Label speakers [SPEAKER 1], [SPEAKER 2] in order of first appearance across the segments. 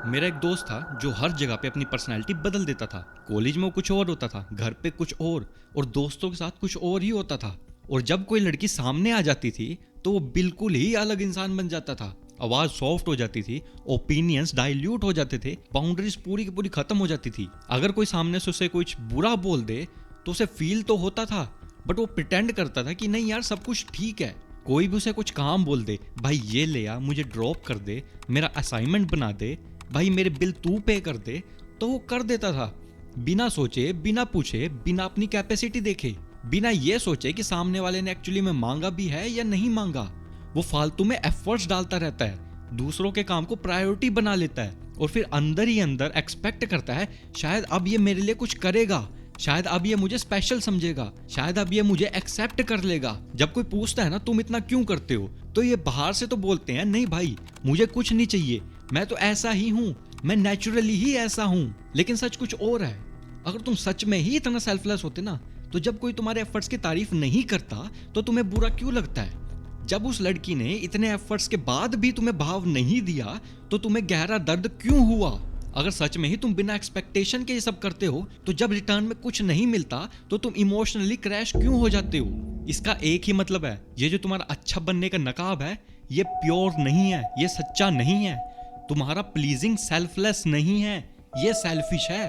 [SPEAKER 1] मेरा एक दोस्त था जो हर जगह पे अपनी पर्सनैलिटी बदल देता था। कॉलेज में वो कुछ और होता था, घर पे कुछ और दोस्तों के साथ कुछ और ही होता था। और जब कोई लड़की सामने आ जाती थी तो वो बिल्कुल ही अलग इंसान बन जाता था। आवाज सॉफ्ट हो जाती थी, ओपिनियंस डाइल्यूट हो जाते थे, बाउंड्रीज पूरी की पूरी खत्म हो जाती थी। अगर कोई सामने से उसे कुछ बुरा बोल दे तो उसे फील तो होता था, बट वो प्रिटेंड करता था कि नहीं यार सब कुछ ठीक है। कोई भी उसे कुछ काम बोल दे, भाई ये ले आ, मुझे ड्रॉप कर दे, मेरा असाइनमेंट बना दे, भाई मेरे बिल तू पे कर दे, तो वो कर देता था। बिना सोचे, बिना पूछे, बिना अपनी कैपेसिटी देखे, बिना ये सोचे कि सामने वाले ने एक्चुअली में मांगा भी है या नहीं मांगा। वो फालतू में एफर्ट्स डालता रहता है, दूसरों के काम को प्रायोरिटी बना लेता है और फिर अंदर ही अंदर एक्सपेक्ट करता है शायद अब ये मेरे लिए कुछ करेगा, शायद अब ये मुझे स्पेशल समझेगा, शायद अब ये मुझे एक्सेप्ट कर लेगा। जब कोई पूछता है ना तुम इतना क्यों करते हो, तो ये बाहर से तो बोलते हैं नहीं भाई मुझे कुछ नहीं चाहिए, मैं तो ऐसा ही हूं, मैं नेचुरली ही ऐसा हूं। लेकिन सच कुछ और है। अगर तुम सच में ही इतना सेल्फलेस होते ना, तो जब कोई तुम्हारे एफर्ट्स की तारीफ नहीं करता तो तुम्हें बुरा क्यों लगता है? जब उस लड़की ने इतने एफर्ट्स के बाद भी तुम्हें भाव नहीं दिया तो तुम्हें गहरा दर्द क्यों हुआ? अगर सच में ही तुम बिना एक्सपेक्टेशन के ये सब करते हो, तो जब रिटर्न में कुछ नहीं मिलता तो तुम इमोशनली क्रैश क्यों हो जाते हो? इसका एक ही मतलब है, ये जो तुम्हारा अच्छा बनने का नकाब है ये प्योर नहीं है, ये सच्चा नहीं है। तुम्हारा प्लीजिंग सेल्फलेस नहीं है, ये सेल्फिश है।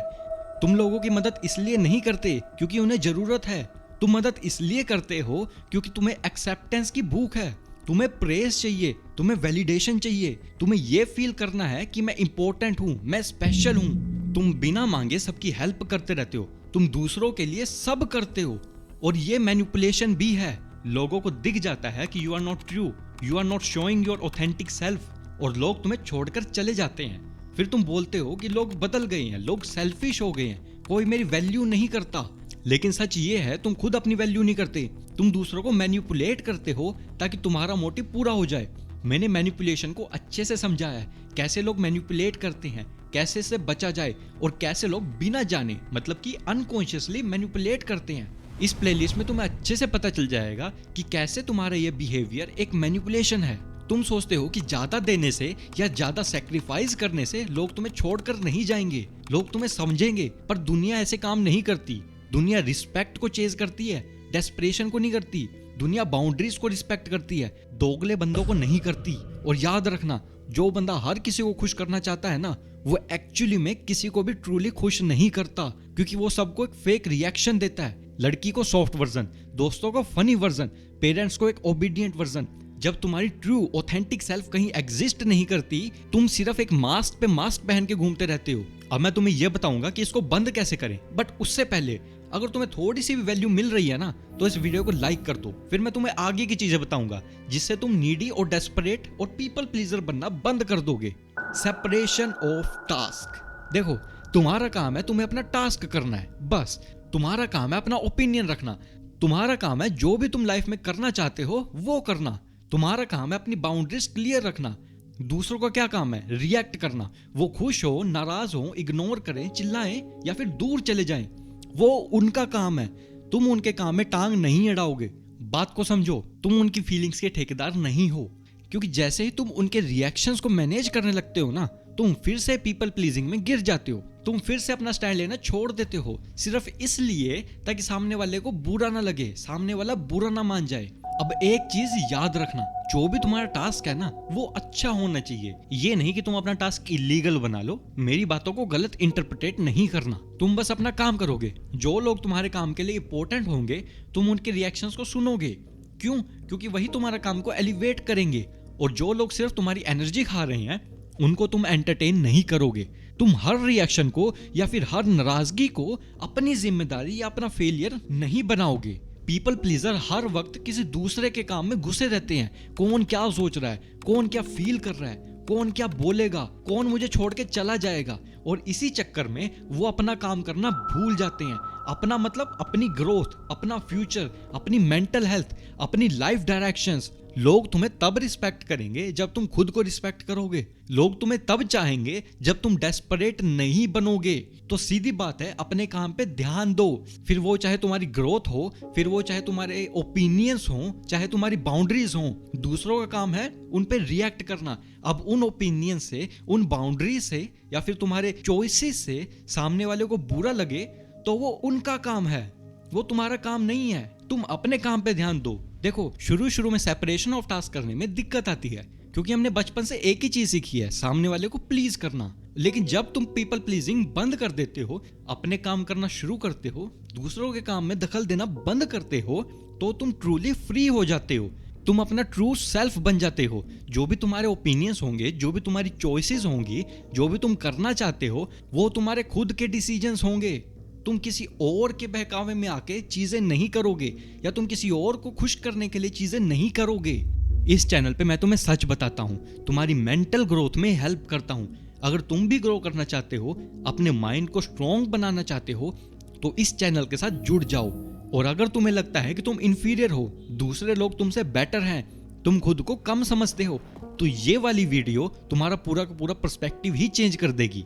[SPEAKER 1] तुम लोगों की मदद इसलिए नहीं करते क्योंकि उन्हें जरूरत है, तुम मदद इसलिए करते हो क्योंकि तुम्हें एक्सेप्टेंस की भूख है, तुम्हें प्रेज चाहिए, तुम्हें वैलिडेशन चाहिए, तुम्हें यह फील करना है कि मैं इंपॉर्टेंट हूं, मैं स्पेशल हूं। तुम बिना मांगे सबकी हेल्प करते रहते हो, तुम दूसरों के लिए सब करते हो, और ये मैनिपुलेशन भी है। लोगों को दिख जाता है कि you are not true, you are not showing your authentic self, और लोग तुम्हें छोड़कर चले जाते हैं। फिर तुम बोलते हो कि लोग बदल गए हैं, लोग सेल्फिश हो गए हैं, कोई मेरी वैल्यू नहीं करता। लेकिन सच ये है तुम खुद अपनी वैल्यू नहीं करते, तुम दूसरों को मैनिपुलेट करते हो ताकि तुम्हारा मोटिव पूरा हो जाए। मैंने मैनिपुलेशन को अच्छे से समझाया है, कैसे लोग मैनिपुलेट करते हैं, कैसे से बचा जाए, और कैसे लोग बिना जाने मतलब कि अनकॉन्शियसली मैनिपुलेट करते हैं। इस प्लेलिस्ट में तुम्हें अच्छे से पता चल जाएगा कि कैसे तुम्हारा ये बिहेवियर एक मैनिपुलेशन है। तुम सोचते हो कि ज्यादा देने से या ज्यादा सेक्रीफाइस करने से लोग तुम्हें छोड़कर नहीं जाएंगे, लोग तुम्हें समझेंगे, पर दुनिया ऐसे काम नहीं करती। दुनिया रिस्पेक्ट को चेज करती है, डेस्परेशन को नहीं करती। दुनिया बाउंड्रीज को रिस्पेक्ट करती है, दोगले बंदों को नहीं करती। और याद रखना, जो बंदा हर किसी को खुश करना चाहता है ना, वो एक्चुअली में किसी को भी ट्रूली खुश नहीं करता, क्योंकि वो सबको एक फेक रिएक्शन देता है। लड़की को सॉफ्ट वर्जन, दोस्तों को फनी वर्जन, पेरेंट्स को एक ओबीडियंट वर्जन। जब तुम्हारी ट्रू ऑथेंटिक सेल्फ कहीं एग्जिस्ट नहीं करती, तुम सिर्फ एक मास्क पे मास्क पहन के घूमते रहते हो। अब मैं तुम्हें यह बताऊंगा कि इसको बंद कैसे करें, बट उससे पहले अगर तुम्हें थोड़ी सी भी वैल्यू मिल रही है ना, तो इस वीडियो को लाइक कर दो। फिर मैं तुम्हें आगे की चीजें बताऊंगा जिससे तुम नीडी और डेस्परेट और पीपल प्लीजर बनना बंद कर दोगे। Separation of task. देखो, तुम्हारा काम है तुम्हें अपना टास्क करना है, बस। तुम्हारा काम है अपना ओपिनियन रखना, तुम्हारा काम है जो भी तुम लाइफ में करना चाहते हो वो करना, तुम्हारा काम है अपनी बाउंड्रीज क्लियर रखना। दूसरों का क्या काम है? रिएक्ट करना। वो खुश हो, नाराज हो, इग्नोर करें, चिल्लाएं या फिर दूर चले जाएं, वो उनका काम है। तुम उनके काम में टांग नहीं अड़ाओगे। बात को समझो, तुम उनकी फीलिंग्स के ठेकेदार नहीं हो, क्योंकि जैसे ही तुम उनके रिएक्शंस को मैनेज करने लगते हो ना, तुम फिर से पीपल प्लीजिंग में गिर जाते हो। तुम फिर से अपना स्टैंड लेना छोड़ देते हो, सिर्फ इसलिए ताकि सामने वाले को बुरा ना लगे, सामने वाला बुरा ना मान जाए। अब एक चीज याद रखना, जो भी तुम्हारा टास्क है ना, वो अच्छा होना चाहिए। ये नहीं कि तुम अपना टास्क इलीगल बना लो। मेरी बातों को गलत इंटरप्रिटेट नहीं करना। तुम बस अपना काम करोगे। जो लोग तुम्हारे काम के लिए इंपॉर्टेंट होंगे, तुम उनके रिएक्शंस को सुनोगे। क्यों? क्योंकि वही तुम्हारा काम को एलिवेट करेंगे। और जो लोग सिर्फ तुम्हारी एनर्जी खा रहे हैं, उनको तुम एंटरटेन नहीं करोगे। तुम हर रिएक्शन को या फिर हर नाराजगी को अपनी जिम्मेदारी या अपना फेलियर नहीं बनाओगे। पीपल प्लीजर हर वक्त किसी दूसरे के काम में घुसे रहते हैं। कौन क्या सोच रहा है, कौन क्या फील कर रहा है, कौन क्या बोलेगा, कौन मुझे छोड़ के चला जाएगा, और इसी चक्कर में वो अपना काम करना भूल जाते हैं, अपना मतलब अपनी ग्रोथ, अपना फ्यूचर, अपनी मेंटल हेल्थ, अपनी लाइफ डायरेक्शंस। लोग तुम्हें तब रिस्पेक्ट करेंगे जब तुम खुद को रिस्पेक्ट करोगे। लोग तुम्हें तब चाहेंगे जब तुम डेस्परेट नहीं बनोगे। तो सीधी बात है, अपने काम पे ध्यान दो। फिर वो चाहे तुम्हारी ग्रोथ हो, फिर वो चाहे तुम्हारे ओपिनियंस हो, चाहे तुम्हारी बाउंड्रीज हो। दूसरों का काम है उन पे रिएक्ट करना। अब उन ओपिनियन से, उन बाउंड्री से या फिर तुम्हारे चॉइसेस से सामने वाले को बुरा लगे तो वो उनका काम है, वो तुम्हारा काम नहीं है। तुम अपने काम पे ध्यान दो। देखो, शुरू में सेपरेशन ऑफ टास्क करने में दिक्कत आती है क्योंकि हमने बचपन से एक ही चीज सीखी है, सामने वाले को प्लीज करना। लेकिन जब तुम पीपल प्लीजिंग बंद कर देते हो, अपने काम करना शुरू करते हो, दूसरों के काम में दखल देना बंद करते हो, तो तुम ट्रूली फ्री हो जाते हो। तुम अपना ट्रू सेल्फ बन जाते हो। जो भी तुम्हारे ओपिनियंस होंगे, जो भी तुम्हारी चॉइसेस होंगी, जो भी तुम करना चाहते हो, वो तुम्हारे खुद के डिसीजंस होंगे। तुम किसी और के बहकावे में आके चीजें नहीं करोगे, या तुम किसी और को खुश करने के लिए चीजें नहीं करोगे। इस चैनल पे मैं तुम्हें सच बताता हूँ, तुम्हारी मेंटल ग्रोथ में हेल्प करता हूँ। अगर तुम भी ग्रो करना चाहते हो, अपने माइंड को स्ट्रॉन्ग बनाना चाहते हो, तो इस चैनल के साथ जुड़ जाओ। और अगर तुम्हें लगता है कि तुम इंफीरियर हो, दूसरे लोग तुमसे बेटर हैं, तुम खुद को कम समझते हो, तो ये वाली वीडियो तुम्हारा पूरा का पूरा पर्सपेक्टिव ही चेंज कर देगी।